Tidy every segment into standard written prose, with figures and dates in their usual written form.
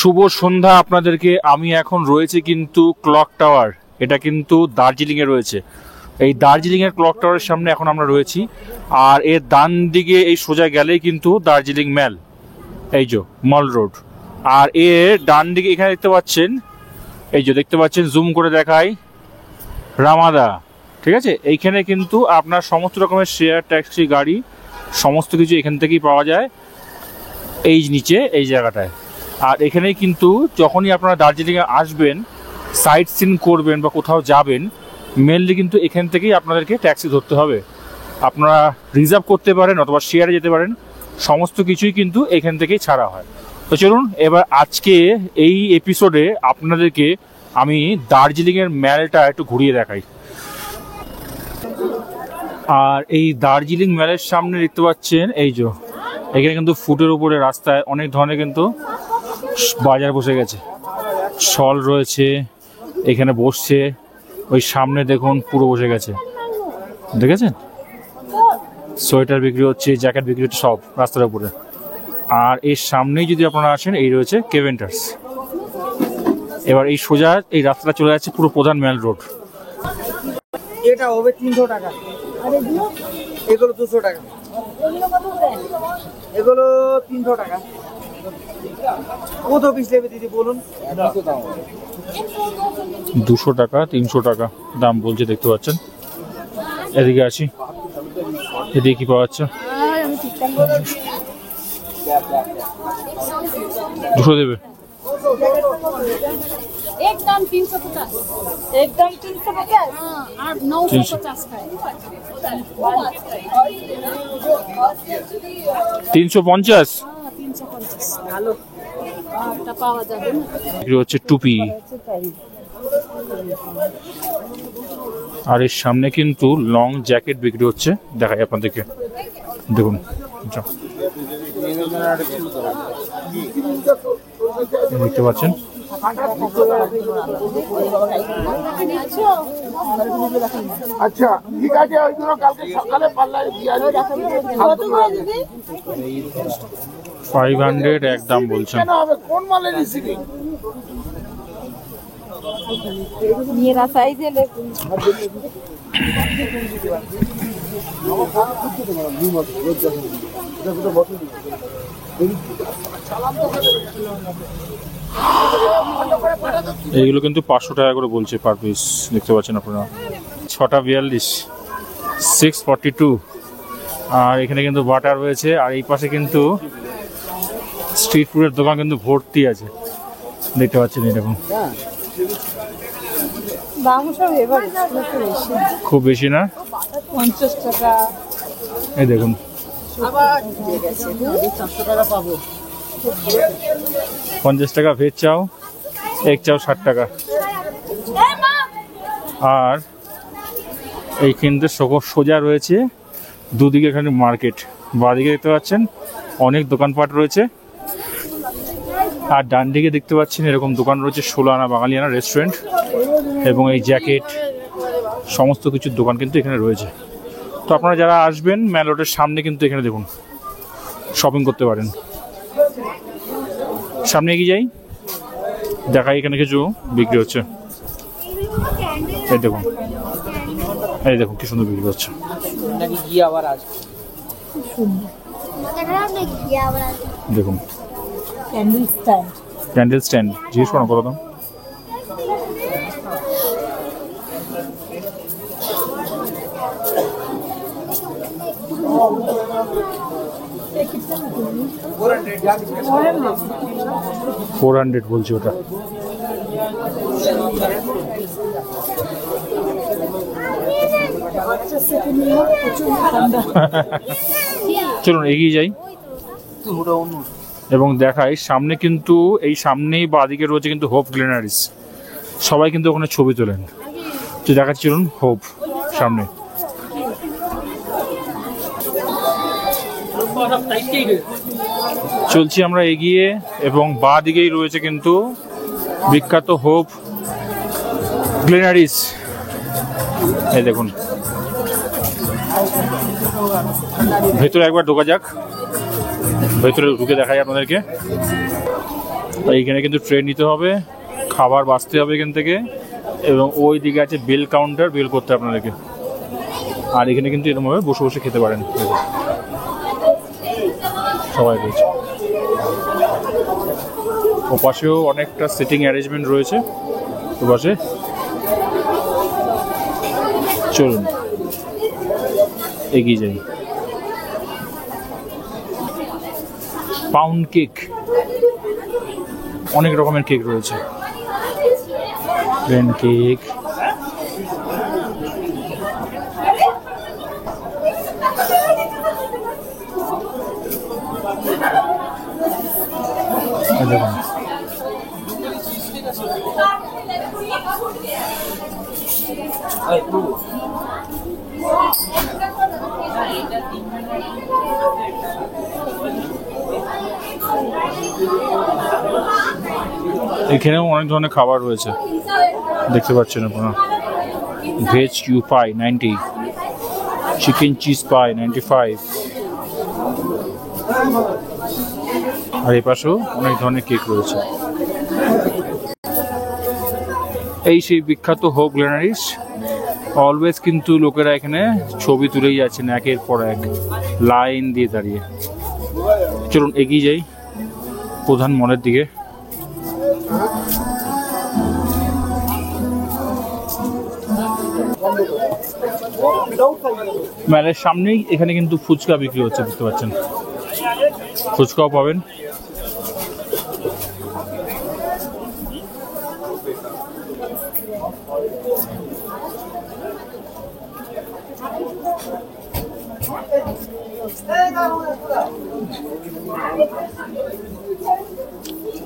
শুভ সন্ধ্যা আপনাদেরকে। আমি এখন রয়েছে কিন্তু ক্লক টাওয়ার, এটা কিন্তু দার্জিলিংয়ে রয়েছে। এই দার্জিলিংয়ের ক্লক টাওয়ারের সামনে এখন আমরা রয়েছি। আর এর ডান দিকে এই সোজা গেলেই কিন্তু দার্জিলিং ম্যাল, এই যে মল রোড। আর এর ডান দিকে এখানে দেখতে পাচ্ছেন, এই যে দেখতে পাচ্ছেন, জুম করে দেখাই, রামাদা। ঠিক আছে, এইখানে কিন্তু আপনার সমস্ত রকমের শেয়ার, ট্যাক্সি, গাড়ি সমস্ত কিছু এখান থেকেই পাওয়া যায়, এই নিচে এই জায়গাটায়। আর এখানেই কিন্তু যখনই আপনারা দার্জিলিংয়ে আসবেন, সাইট সিন করবেন বা কোথাও যাবেন, মেনলি কিন্তু এখান থেকেই আপনাদেরকে ট্যাক্সি ধরতে হবে। আপনারা রিজার্ভ করতে পারেন অথবা শেয়ারে যেতে পারেন, সমস্ত কিছুই কিন্তু এখান থেকেই ছাড়া হয়। তো চলুন এবার আজকে এই এপিসোডে আপনাদেরকে আমি দার্জিলিংয়ের ম্যালটা একটু ঘুরিয়ে দেখাই। আর এই দার্জিলিং ম্যালের সামনে দেখতে পাচ্ছেন, এই যে এখানে কিন্তু ফুটের উপরে রাস্তায় অনেক ধরনের কিন্তু বাজার বসে গেছে। স্টল রয়েছে, এখানে বসছে, ওই সামনে দেখুন পুরো বসে গেছে, দেখেছেন? সোয়েটার বিক্রি হচ্ছে, জ্যাকেট বিক্রি হচ্ছে, সব রাস্তার উপরে। আর এর সামনেই যদি আপনারা আসেন, এই রয়েছে কেভেন্টার্স। এবার এই সোজা এই রাস্তাটা চলে যাচ্ছে পুরো প্রধান ম্যাল রোড। এটা হবে 300 টাকা, এগুলো 200 টাকা, এগুলো 300 টাকা। কত পিস নেবে দিদি বলুন? 200 টাকা, 300 টাকা দাম বলছে, দেখতে পাচ্ছেন। এদিকে আসি, এদিকে কি পাওয়া যাচ্ছে? 200 দেবে? एकदम 350, एकदम 350 और 950 का है। 350? हाँ 350 ভালো এটা পাওয়া যাবে না। এগুলো হচ্ছে টুপি। আর এর সামনে কিন্তু লং জ্যাকেট বিক্রি হচ্ছে, দেখাই আপনাদেরকে, দেখুন। দেখতে পাচ্ছেন, আচ্ছা ঠিক আছে, ওইগুলো কালকে সকালে পাল্লায় দিয়ে 500 একদম বলছেন। কোন মালের রিসিভিং? मेरा साइज है लेकिन এইগুলো কিন্তু 500 টাকা করে বলছে পার পিস, দেখতে পাচ্ছেন আপনারা। 6টা 42, 642। আর এখানে কিন্তু বাটার রয়েছে। আর এই পাশে কিন্তু স্ট্রিট ফুডের দোকান কিন্তু ভর্তি আছে, দেখতে পাচ্ছেন। এরকম দাম সব এবারে খুব বেশি না, 50 টাকা। এই দেখুন, আবার 400 টাকা পাবো। 50 টাকা ভেজ চাও, এক চাও 60 টাকা। আর এই কিন্তু সোজা রয়েছে দুদিকে এখানে মার্কেট। বাঁদিকে দেখতে পাচ্ছেন অনেক দোকানপাট রয়েছে, আর ডান দিকে দেখতে পাচ্ছেন এরকম দোকান রয়েছে, 16 আনা বাঙালিয়ানা রেস্টুরেন্ট, এবং এই জ্যাকেট সমস্ত কিছুর দোকান কিন্তু এখানে রয়েছে। তো আপনারা যারা আসবেন ম্যাল রোডের সামনে কিন্তু এখানে দেখুন শপিং করতে পারেন। সামনে এগিয়ে যাই, দেখাই এখানে কিছু বিক্রি হচ্ছে। এই দেখুন, এই দেখুন কি সুন্দর বিক্রি হচ্ছে। দেখুন ক্যান্ডেল স্ট্যান্ড, জিজ্ঞেস করো কত দাম। $400 বলছি ওটা। চলুন এগিয়ে যাই এবং দেখাই সামনে কিন্তু এই সামনেই বাঁদিকে রয়েছে কিন্তু হোপ গ্লেনারিস। সবাই কিন্তু ওখানে ছবি তোলেন, তো দেখাচ্ছি চলুন হোপ সামনে। চলছি আমরা এগিয়ে, এবং বাঁ দিকেই রয়েছে কিন্তু বিখ্যাত হোপ গ্লেনারিস। এই দেখুন, ভেতরে একবার ঢোকা যাক, ভেতরে ঢুকে দেখাই আপনাদেরকে। এইখানে কিন্তু ট্রেন নিতে হবে, খাবার বাঁচতে হবে এখান থেকে, এবং ওই দিকে আছে বিল কাউন্টার, বিল করতে আপনাদেরকে। আর এখানে কিন্তু এরকমভাবে বসে বসে খেতে পারেন, সবাই রয়েছে। ওপাশেও অনেকটা সিটিং অ্যারেঞ্জমেন্ট রয়েছে ওপাশে। চলুন এগিয়ে যাই। পাউন্ড কেক, অনেক রকমের কেক রয়েছে, প্লেন কেক, দেখুন এখানেও অনেক ধরনের খাবার রয়েছে, দেখতে পাচ্ছেন আপনারা। ভেজ ইউ পাই 90, চিকেন চিজ পাই 95, আর এই পাশেও অনেক ধরনের কেক রয়েছে। এই সেই বিখ্যাত হোপ গ্ল্যানারিস। অলওয়েজ কিন্তু লোকেরা এখানে ছবি তুলেই যাচ্ছেন একের পর এক, লাইন দিয়ে দাঁড়িয়ে। চলুন এগিয়ে যাই প্রধান মলের দিকে। মেলের সামনেই এখানে কিন্তু ফুচকা বিক্রি হচ্ছে, বুঝতে পারছেন, ফুচকাও পাবেন।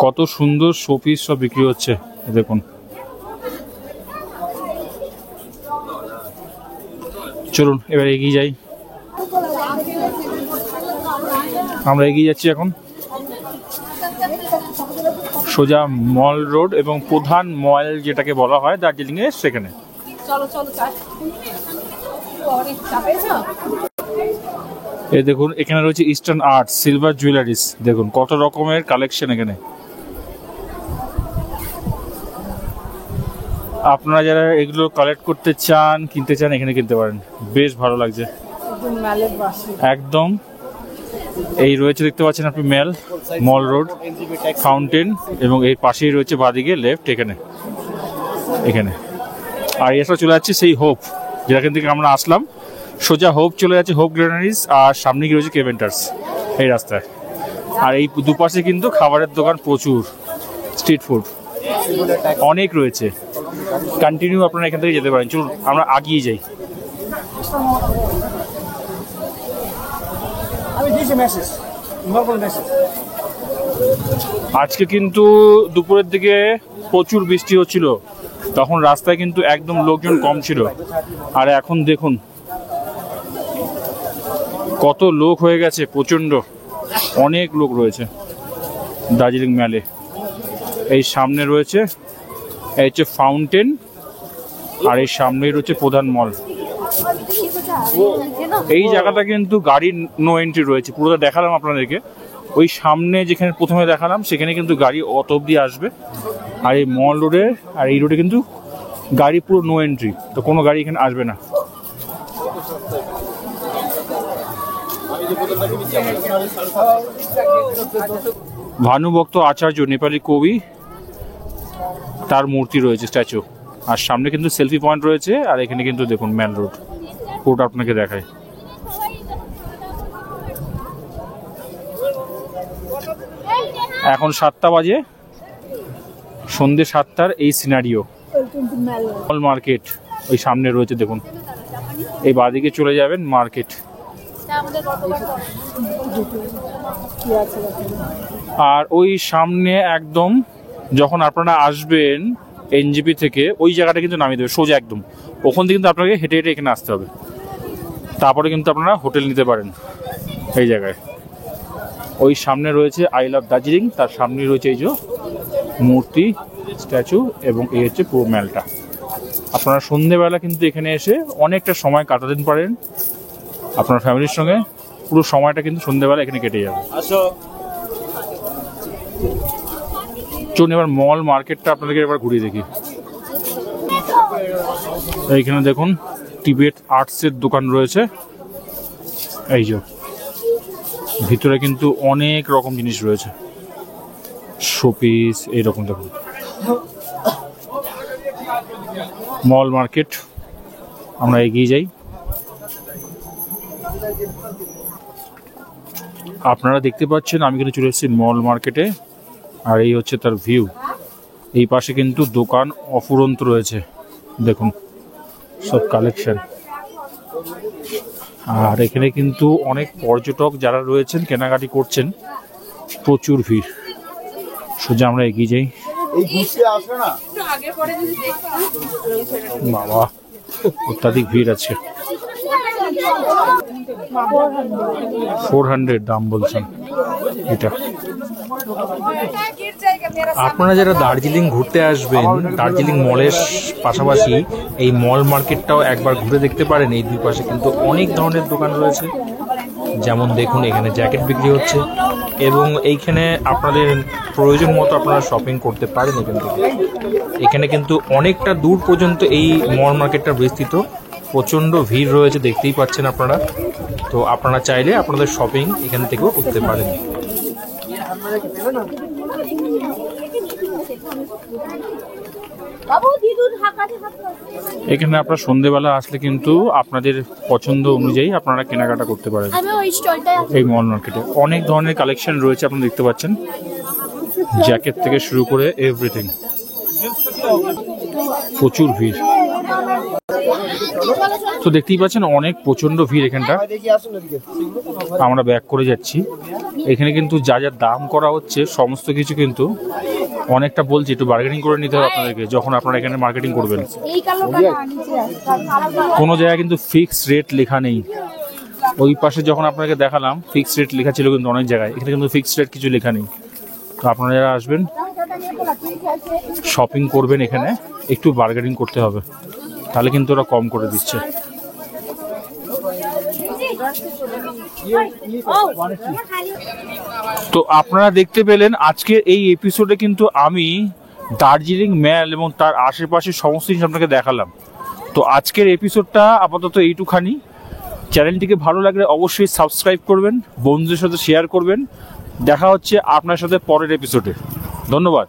কত সুন্দর শোপিস সব বিক্রি হচ্ছে দেখুন। চলুন এবার এগিয়ে যাই। আমরা এগিয়ে যাচ্ছি এখন সোজা মল রোড এবং প্রধান মল যেটাকে বলা হয় দার্জিলিং এর, সেখানে। এই দেখুন এখানে রয়েছে ইস্টার্ন আর্ট, সিলভার জুয়েলারিস, দেখুন কত রকমের কালেকশন এখানে। আপনারা যারা এগুলো কালেক্ট করতে চান, কিনতে চান, এখানে কিনতে পারেন, বেশ ভালো লাগছে একদম। এই রয়েছে দেখতে পাচ্ছেন আপনি মল রোড, ফাউন্টেন, এবং এর পাশেই রয়েছে বাঁদিকে লেফট এখানে। আর এসব চলে যাচ্ছে সেই হোপ, যেখান থেকে আমরা আসলাম, সোজা হোপ চলে যাচ্ছে, হোপ গ্ল্যানারিস, আর সামনে গিয়ে রয়েছে কেভেন্টার্স এই রাস্তায়। আর এই দুপাশে কিন্তু খাবারের দোকান প্রচুর, স্ট্রিট ফুড অনেক রয়েছে, কন্টিনিউ আপনারা এখান থেকে যেতে পারেন। চলুন আমরা আগিয়ে যাই। আজকে কিন্তু দুপুরের দিকে প্রচুর বৃষ্টি হচ্ছিল, তখন রাস্তায় কিন্তু একদম লোকজন কম ছিল। আর এখন দেখুন কত লোক হয়ে গেছে, প্রচণ্ড অনেক লোক রয়েছে দার্জিলিং মেলে। এই সামনে রয়েছে এই হচ্ছে ফাউন্টেন, আর এই সামনেই রয়েছে প্রধান মল। এই জায়গাটা কিন্তু গাড়ির নো এন্ট্রি রয়েছে, পুরোটা দেখালাম আপনাদেরকে। ওই সামনে যেখানে প্রথমে দেখালাম সেখানে কিন্তু গাড়ি অত অব্দি আসবে, আর এই মল রোডে আর এই রোডে কিন্তু গাড়ি পুরো নো এন্ট্রি, তো কোনো গাড়ি এখানে আসবে না। ভানুভক্ত আচার্য, নেপালি কবি, তার মূর্তি রয়েছে, স্ট্যাচু। আর সামনে কিন্তু সেলফি পয়েন্ট রয়েছে, আর এখানে কিন্তু দেখুন মেন রোড পুরোটা আপনাকে দেখায়। এখন 7টা বাজে, সন্ধ্যে 7টার এই সিনারিও। মল মার্কেট ওই সামনে রয়েছে দেখুন, এই বাদিকে চলে যাবেন মার্কেট। আর ওই সামনে একদম যখন আপনারা আসবেন এনজিপি থেকে, ওই জায়গাটা কিন্তু নামিয়ে দেবে সোজা একদম, ওখান থেকে কিন্তু আপনাকে হেঁটে হেঁটে এখানে আসতে হবে। তারপরে কিন্তু আপনারা হোটেল নিতে পারেন এই জায়গায়। ওই সামনে রয়েছে আই লাভ দার্জিলিং, তার সামনে রয়েছে এই যে মূর্তি, স্ট্যাচু, এবং এই হচ্ছে পুরো মেলটা। আপনারা সন্ধেবেলা কিন্তু এখানে এসে অনেকটা সময় কাটাতে পারেন আপনার ফ্যামিলির সঙ্গে, পুরো সময়টা কিন্তু সন্ধেবেলা এখানে কেটে যাবে। চলুন এবার মল মার্কেটটা আপনাদেরকে এবার ঘুরিয়ে দেখি। এইখানে দেখুন টিবেট আর্টসের দোকান রয়েছে। এই যে ভিতরে কিন্তু অনেক রকম জিনিস রয়েছে, শোপিস এইরকম। দেখুন মল মার্কেট, আমরা এগিয়ে যাই। আপনারা দেখতে পাচ্ছেন আমি কিন্তু চলে এসেছি মল মার্কেটে, আর এই হচ্ছে তার ভিউ। এই পাশে কিন্তু দোকান অফুরন্ত রয়েছে, দেখুন সব কালেকশন। আর এখানে কিন্তু অনেক পর্যটক যারা রয়েছেন কেনাকাটি করছেন, প্রচুর ভিড়। সোজা আমরা এগিয়ে যাই। বাবা অত্যাধিক ভিড় আছে। 400 দাম বলছেন এটা। আপনারা যারা দার্জিলিং ঘুরতে আসবেন, দার্জিলিং মলের পাশাপাশি এই মল মার্কেটটাও একবার ঘুরে দেখতে পারেন। এই দুই পাশে কিন্তু অনেক ধরনের দোকান রয়েছে, যেমন দেখুন এখানে জ্যাকেট বিক্রি হচ্ছে, এবং এইখানে আপনাদের প্রয়োজন মতো আপনারা শপিং করতে পারেন এখান থেকে। এখানে কিন্তু অনেকটা দূর পর্যন্ত এই মল মার্কেটটা বিস্তৃত, প্রচণ্ড ভিড় রয়েছে দেখতেই পাচ্ছেন আপনারা। তো আপনারা চাইলে আপনাদের শপিং এখান থেকেও করতে পারেন। এখানে আপনার সন্ধেবেলা আসলে কিন্তু আপনাদের পছন্দ অনুযায়ী আপনারা কেনাকাটা করতে পারেন। এই মল মার্কেটে অনেক ধরনের কালেকশন রয়েছে, আপনারা দেখতে পাচ্ছেন, জ্যাকেট থেকে শুরু করে এভরিথিং। প্রচুর ভিড়, তো দেখতেই পাচ্ছেন অনেক প্রচন্ড ভিড় এখানটা। আমরা ব্যাক করে যাচ্ছি। এখানে কিন্তু যা যা দাম করা হচ্ছে সমস্ত কিছু কিন্তু অনেকটা বলছি, একটু বার্গেনিং করে নিতে হবে আপনাদেরকে যখন আপনারা এখানে মার্কেটিং করবেন। কোনো জায়গায় কিন্তু ফিক্স রেট লেখা নেই। ওই পাশে যখন আপনাকে দেখালাম ফিক্স রেট লেখা ছিল কিন্তু অনেক জায়গায়, এখানে কিন্তু ফিক্স রেট কিছু লেখা নেই। তো আপনারা যারা আসবেন শপিং করবেন, এখানে একটু বার্গেনিং করতে হবে, তাহলে কিন্তু ওরা কম করে দিচ্ছে। তো আপনারা দেখতে পেলেন আজকের এই এপিসোডে কিন্তু আমি দার্জিলিং ম্যাল এবং তার আশেপাশে সমস্ত জিনিস আপনাকে দেখালাম। তো আজকের এপিসোডটা আপাতত এইটুখানি। চ্যানেলটিকে ভালো লাগলে অবশ্যই সাবস্ক্রাইব করবেন, বন্ধুদের সাথে শেয়ার করবেন। দেখা হচ্ছে আপনার সাথে পরের এপিসোডে। ধন্যবাদ।